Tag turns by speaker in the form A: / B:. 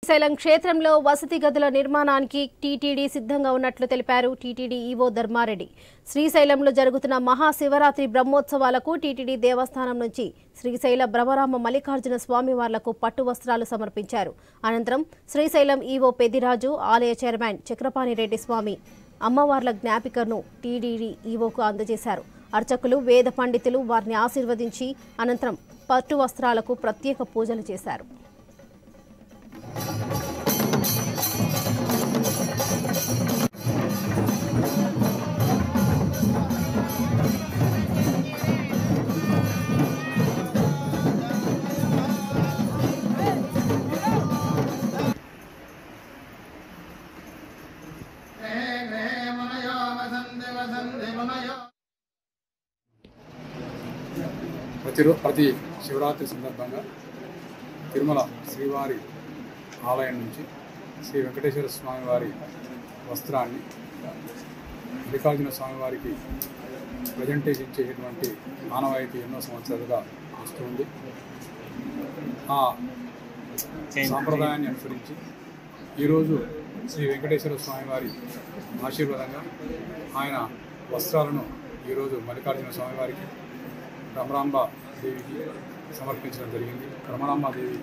A: శ్రీశైలం క్షేత్రంలో వసతి గదుల నిర్మాణానికి టీటీడీ సిద్ధంగా ఉన్నట్లు తెలిపారు టీటీడీ ఈవో ధర్మారెడ్డి. శ్రీశైలంలో జరుగుతున్న మహాశివరాత్రి బ్రహ్మోత్సవాలకు టీటీడీ దేవస్థానం నుంచి శ్రీశైల బ్రహ్మరామ మల్లికార్జున స్వామివార్లకు పట్టు వస్త్రాలు సమర్పించారు. అనంతరం శ్రీశైలం ఈవో పెద్దిరాజు, ఆలయ చైర్మన్ చక్రపాణిరెడ్డి స్వామి అమ్మవార్ల జ్ఞాపికను టీటీడీ ఈవోకు అందజేశారు. అర్చకులు, వేద పండితులు వారిని ఆశీర్వదించి అనంతరం పట్టు వస్త్రాలకు ప్రత్యేక పూజలు చేశారు.
B: ప్రతి శివరాత్రి సందర్భంగా తిరుమల శ్రీవారి ఆలయం నుంచి శ్రీ వెంకటేశ్వర స్వామివారి వస్త్రాన్ని మల్లికార్జున స్వామివారికి ప్రజెంటేషన్ చేయటువంటి ఆనవాయితీ ఎన్నో సంవత్సరాలుగా వస్తుంది. ఆ సాంప్రదాయాన్ని అనుసరించి ఈరోజు శ్రీ వెంకటేశ్వర స్వామివారి ఆశీర్వాదంగా ఆయన వస్త్రాలను ఈరోజు మల్లికార్జున స్వామివారికి బ్రహ్మరాంబ దేవికి సమర్పించడం జరిగింది. బ్రహ్మరాంబ దేవి